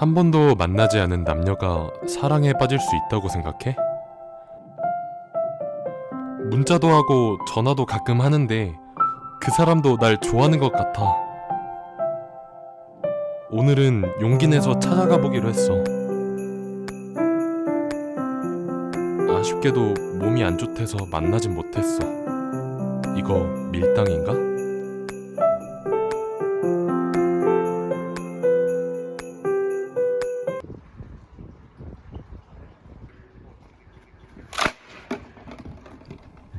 한 번도 만나지 않은 남녀가 사랑에 빠질 수 있다고 생각해? 문자도 하고 전화도 가끔 하는데 그 사람도 날 좋아하는 것 같아. 오늘은 용기 내서 찾아가 보기로 했어. 아쉽게도 몸이 안 좋대서 만나진 못했어. 이거 밀당인가?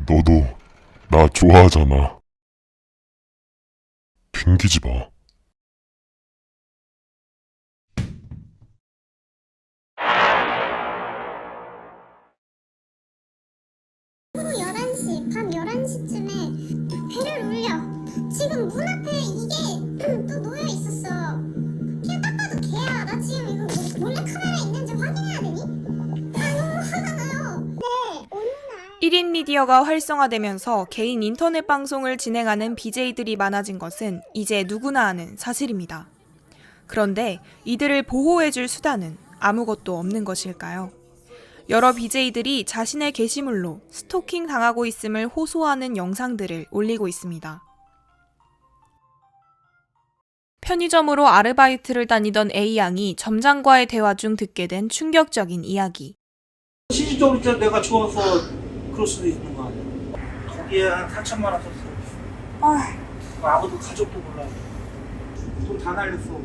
너도 나 좋아하잖아. 핑기지 마. 밤 11시쯤에 배를 울려. 지금 문 앞에 이게 또 놓여 있었어. 그냥 딱 봐도 걔야. 나 지금 이거 몰래 카메라 있는지 확인해야 되니? 아, 너무 화가 나요. 네, 어느 날 1인 미디어가 활성화되면서 개인 인터넷 방송을 진행하는 BJ들이 많아진 것은 이제 누구나 아는 사실입니다. 그런데 이들을 보호해줄 수단은 아무것도 없는 것일까요? 여러 BJ들이 자신의 게시물로 스토킹 당하고 있음을 호소하는 영상들을 올리고 있습니다. 편의점으로 아르바이트를 다니던 A양이 점장과의 대화 중 듣게 된 충격적인 이야기. 실질적으로 진짜 내가 좋아서 그럴 수도 있는 거 아니야. 거기에 한 4천만 원 썼어. 아무도 가족도 몰라. 돈 다 날렸어.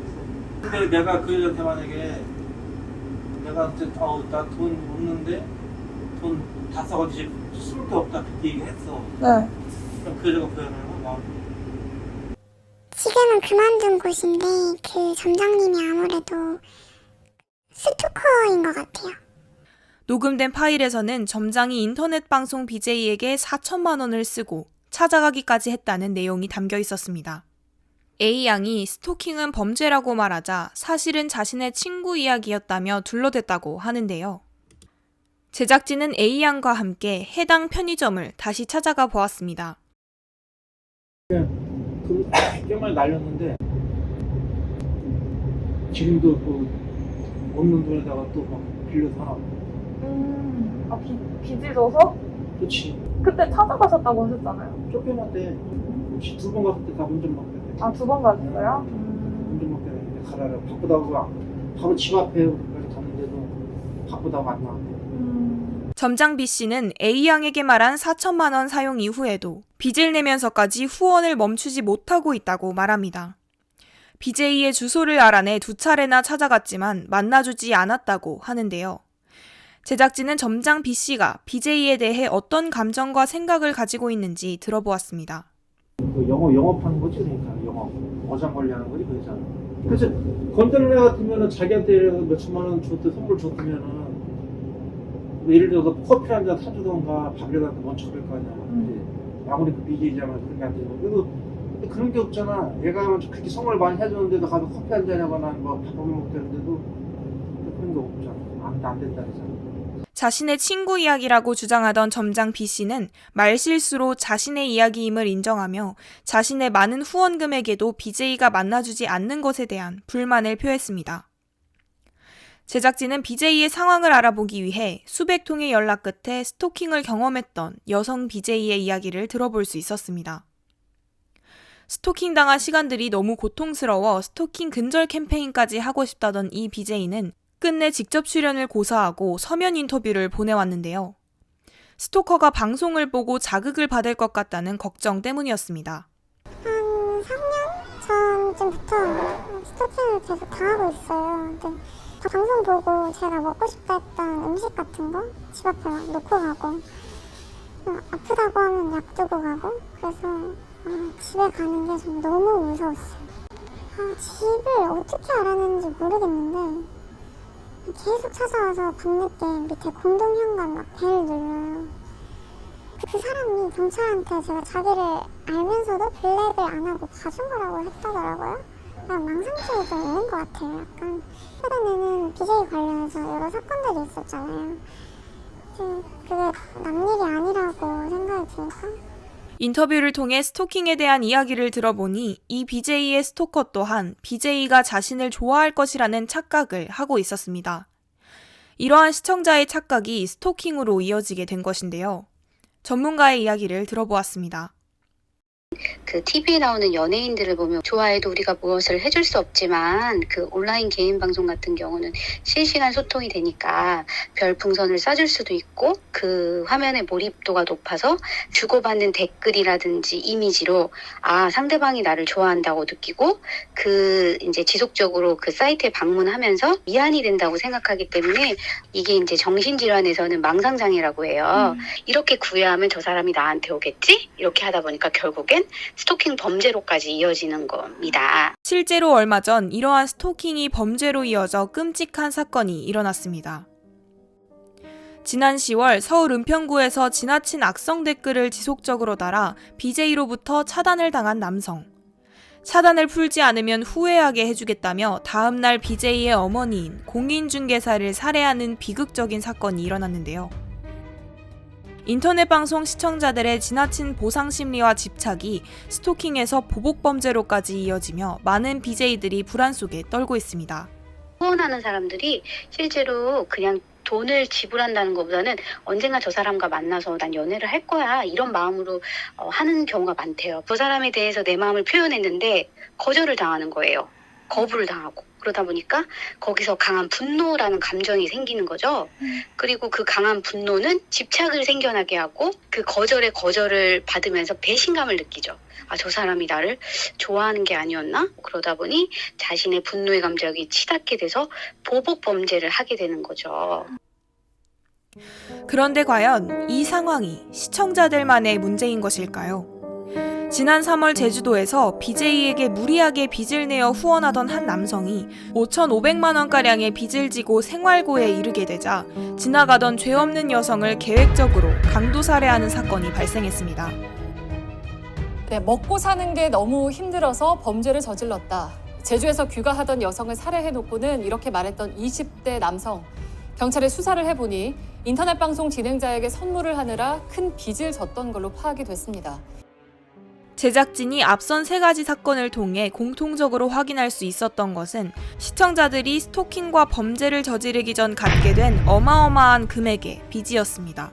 근데 내가 그 여자한테 만약에 내가 이제 나 돈 없는데 돈 다 써가지고 이제 쓸 게 없다 그렇게 얘기했어. 네. 그럼 그 여자가 보여주는 거야. 지금은 그만둔 곳인데 그 점장님이 아무래도 스토커인 것 같아요. 녹음된 파일에서는 점장이 인터넷 방송 BJ에게 4천만 원을 쓰고 찾아가기까지 했다는 내용이 담겨 있었습니다. A양이 스토킹은 범죄라고 말하자 사실은 자신의 친구 이야기였다며 둘러댔다고 하는데요. 제작진은 A양과 함께 해당 편의점을 다시 찾아가 보았습니다. 꽤 많이 날렸는데 지금도 그 없는 돈에다가 또 막 빌려서 하나. 빚이 져서? 그렇지. 그때 찾아가셨다고 하셨잖아요. 쫓겨났대. 2번 갔을 때 다 운전 맡겨야 돼. 아, 2번 가셨어요? 운전 맡겨야 되는데 가라라. 바쁘다고 바로 집 앞에 갔는데도 바쁘다고 안 나왔대. 점장 B씨는 A양에게 말한 4천만 원 사용 이후에도 빚을 내면서까지 후원을 멈추지 못하고 있다고 말합니다. BJ의 주소를 알아내 2차례나 찾아갔지만 만나주지 않았다고 하는데요. 제작진은 점장 B씨가 BJ에 대해 어떤 감정과 생각을 가지고 있는지 들어보았습니다. 그 영업하는 거지, 그러니까 어장 관리하는 거지, 그잖아. 그래서 건드는 애 같으면은 자기한테 몇 천만 원 선물 줬으면은 뭐 예를 들어서 커피 한 잔 사주던가 밥이라도 먼저 그럴 거 아니야. 아무리 그 BJ잖아, 그런 게 안 되는 거. 그래도 그런 게 없잖아. 얘가 먼저 그렇게 선물 많이 해줬는데도 가서 커피 한 잔하거나 뭐 밥 먹자는데도 그런 게 없잖아. 안 된다 그러잖아. 자신의 친구 이야기라고 주장하던 점장 B씨는 말실수로 자신의 이야기임을 인정하며 자신의 많은 후원금에게도 BJ가 만나주지 않는 것에 대한 불만을 표했습니다. 제작진은 BJ의 상황을 알아보기 위해 수백 통의 연락 끝에 스토킹을 경험했던 여성 BJ의 이야기를 들어볼 수 있었습니다. 스토킹 당한 시간들이 너무 고통스러워 스토킹 근절 캠페인까지 하고 싶다던 이 BJ는 끝내 직접 출연을 고사하고 서면 인터뷰를 보내왔는데요. 스토커가 방송을 보고 자극을 받을 것 같다는 걱정 때문이었습니다. 한 3년 전쯤부터 스토킹을 계속 당하고 있어요. 근데 방송 보고 제가 먹고 싶다 했던 음식 같은 거 집 앞에 막 놓고 가고 아프다고 하면 약 두고 가고 그래서 집에 가는 게 좀 너무 무서웠어요. 집을 어떻게 알았는지 모르겠는데 계속 찾아와서 밤늦게 밑에 공동현관 막 벨 눌러요. 그 사람이 경찰한테 제가 자기를 알면서도 블랙을 안 하고 봐준 거라고 했다더라고요. 망상증이 좀 있는 것 같아요. 약간 최근에는 BJ 관련해서 여러 사건들이 있었잖아요. 그게 남 일이 아니라고 생각이 드니까 인터뷰를 통해 스토킹에 대한 이야기를 들어보니 이 BJ의 스토커 또한 BJ가 자신을 좋아할 것이라는 착각을 하고 있었습니다. 이러한 시청자의 착각이 스토킹으로 이어지게 된 것인데요. 전문가의 이야기를 들어보았습니다. 그 TV에 나오는 연예인들을 보면 좋아해도 우리가 무엇을 해줄 수 없지만 그 온라인 개인 방송 같은 경우는 실시간 소통이 되니까 별풍선을 쏴줄 수도 있고 그 화면의 몰입도가 높아서 주고받는 댓글이라든지 이미지로 아 상대방이 나를 좋아한다고 느끼고 그 이제 지속적으로 그 사이트에 방문하면서 미안이 된다고 생각하기 때문에 이게 이제 정신질환에서는 망상장애라고 해요. 이렇게 구애하면 저 사람이 나한테 오겠지? 이렇게 하다 보니까 결국엔 스토킹 범죄로까지 이어지는 겁니다. 실제로 얼마 전 이러한 스토킹이 범죄로 이어져 끔찍한 사건이 일어났습니다. 지난 10월 서울 은평구에서 지나친 악성 댓글을 지속적으로 달아 BJ로부터 차단을 당한 남성. 차단을 풀지 않으면 후회하게 해주겠다며 다음날 BJ의 어머니인 공인중개사를 살해하는 비극적인 사건이 일어났는데요. 인터넷 방송 시청자들의 지나친 보상 심리와 집착이 스토킹에서 보복 범죄로까지 이어지며 많은 BJ들이 불안 속에 떨고 있습니다. 후원하는 사람들이 실제로 그냥 돈을 지불한다는 것보다는 언젠가 저 사람과 만나서 난 연애를 할 거야 이런 마음으로 하는 경우가 많대요. 그 사람에 대해서 내 마음을 표현했는데 거절을 당하는 거예요. 거부를 당하고. 그러다 보니까 거기서 강한 분노라는 감정이 생기는 거죠. 그리고 그 강한 분노는 집착을 생겨나게 하고 그 거절을 받으면서 배신감을 느끼죠. 아, 저 사람이 나를 좋아하는 게 아니었나? 그러다 보니 자신의 분노의 감정이 치닫게 돼서 보복 범죄를 하게 되는 거죠. 그런데 과연 이 상황이 시청자들만의 문제인 것일까요? 지난 3월 제주도에서 BJ에게 무리하게 빚을 내어 후원하던 한 남성이 5,500만 원가량의 빚을 지고 생활고에 이르게 되자 지나가던 죄 없는 여성을 계획적으로 강도 살해하는 사건이 발생했습니다. 네, 먹고 사는 게 너무 힘들어서 범죄를 저질렀다. 제주에서 귀가하던 여성을 살해해놓고는 이렇게 말했던 20대 남성. 경찰에 수사를 해보니 인터넷 방송 진행자에게 선물을 하느라 큰 빚을 졌던 걸로 파악이 됐습니다. 제작진이 앞선 3가지 사건을 통해 공통적으로 확인할 수 있었던 것은 시청자들이 스토킹과 범죄를 저지르기 전 갖게 된 어마어마한 금액의 빚이었습니다.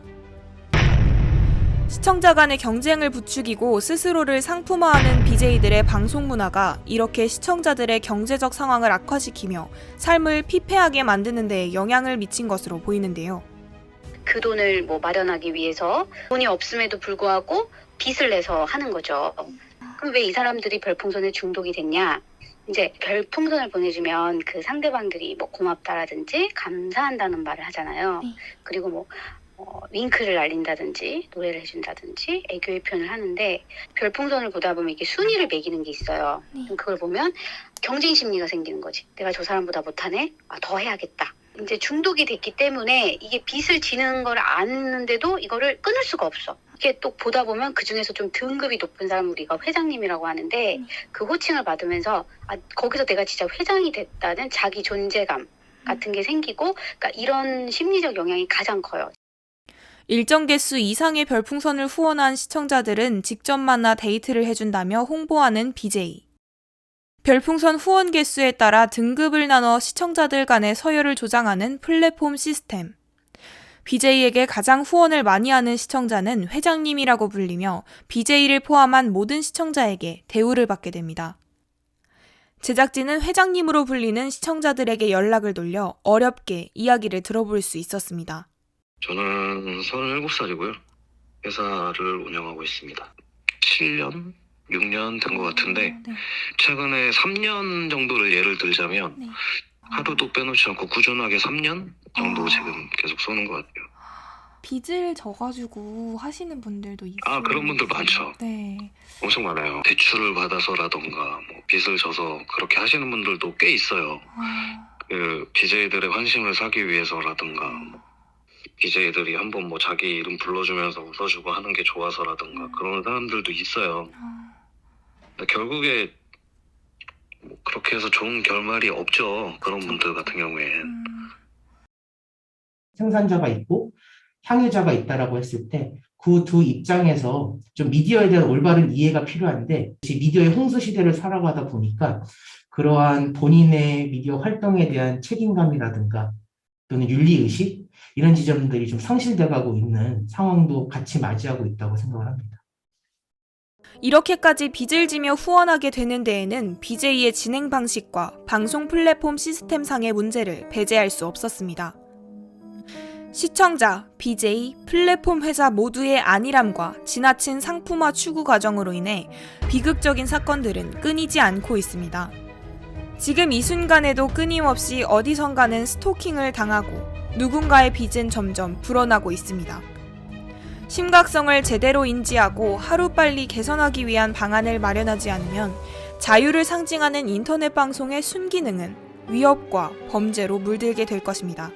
시청자 간의 경쟁을 부추기고 스스로를 상품화하는 BJ들의 방송 문화가 이렇게 시청자들의 경제적 상황을 악화시키며 삶을 피폐하게 만드는 데 영향을 미친 것으로 보이는데요. 그 돈을 마련하기 위해서 돈이 없음에도 불구하고 빚을 내서 하는 거죠. 그럼 왜 이 사람들이 별풍선에 중독이 됐냐? 이제 별풍선을 보내주면 그 상대방들이 고맙다라든지 감사한다는 말을 하잖아요. 그리고 윙크를 날린다든지 노래를 해준다든지 애교의 표현을 하는데 별풍선을 보다 보면 이게 순위를 매기는 게 있어요. 그걸 보면 경쟁 심리가 생기는 거지. 내가 저 사람보다 못하네? 더 해야겠다. 이제 중독이 됐기 때문에 이게 빚을 지는 걸 아는데도 이거를 끊을 수가 없어. 이게 또 보다 보면 그 중에서 좀 등급이 높은 사람 우리가 회장님이라고 하는데 그 호칭을 받으면서 거기서 내가 진짜 회장이 됐다는 자기 존재감 같은 게 생기고 그러니까 이런 심리적 영향이 가장 커요. 일정 개수 이상의 별풍선을 후원한 시청자들은 직접 만나 데이트를 해준다며 홍보하는 BJ. 별풍선 후원 개수에 따라 등급을 나눠 시청자들 간의 서열을 조장하는 플랫폼 시스템. BJ에게 가장 후원을 많이 하는 시청자는 회장님이라고 불리며 BJ를 포함한 모든 시청자에게 대우를 받게 됩니다. 제작진은 회장님으로 불리는 시청자들에게 연락을 돌려 어렵게 이야기를 들어볼 수 있었습니다. 저는 37살이고요. 회사를 운영하고 있습니다. 7년? 6년 된 것 같은데 최근에 3년 정도를 예를 들자면 하루도 빼놓지 않고 꾸준하게 3년 정도 지금 계속 쏘는 것 같아요. 빚을 져가지고 하시는 분들도 있어요. 그런 분들 많죠. 네. 엄청 많아요. 대출을 받아서라던가 빚을 져서 그렇게 하시는 분들도 꽤 있어요. 그 BJ들의 환심을 사기 위해서라던가 BJ들이 한번 자기 이름 불러주면서 웃어주고 하는 게 좋아서라던가 그런 사람들도 있어요. 근데 결국에 그렇게 해서 좋은 결말이 없죠. 그런 분들 같은 경우엔. 생산자가 있고 향유자가 있다라고 했을 때 그 두 입장에서 좀 미디어에 대한 올바른 이해가 필요한데 미디어의 홍수 시대를 살아가다 보니까 그러한 본인의 미디어 활동에 대한 책임감이라든가 또는 윤리의식 이런 지점들이 좀 상실돼 가고 있는 상황도 같이 맞이하고 있다고 생각을 합니다. 이렇게까지 빚을 지며 후원하게 되는 데에는 BJ의 진행 방식과 방송 플랫폼 시스템상의 문제를 배제할 수 없었습니다. 시청자, BJ, 플랫폼 회사 모두의 안일함과 지나친 상품화 추구 과정으로 인해 비극적인 사건들은 끊이지 않고 있습니다. 지금 이 순간에도 끊임없이 어디선가는 스토킹을 당하고 누군가의 빚은 점점 불어나고 있습니다. 심각성을 제대로 인지하고 하루빨리 개선하기 위한 방안을 마련하지 않으면 자유를 상징하는 인터넷 방송의 순기능은 위협과 범죄로 물들게 될 것입니다.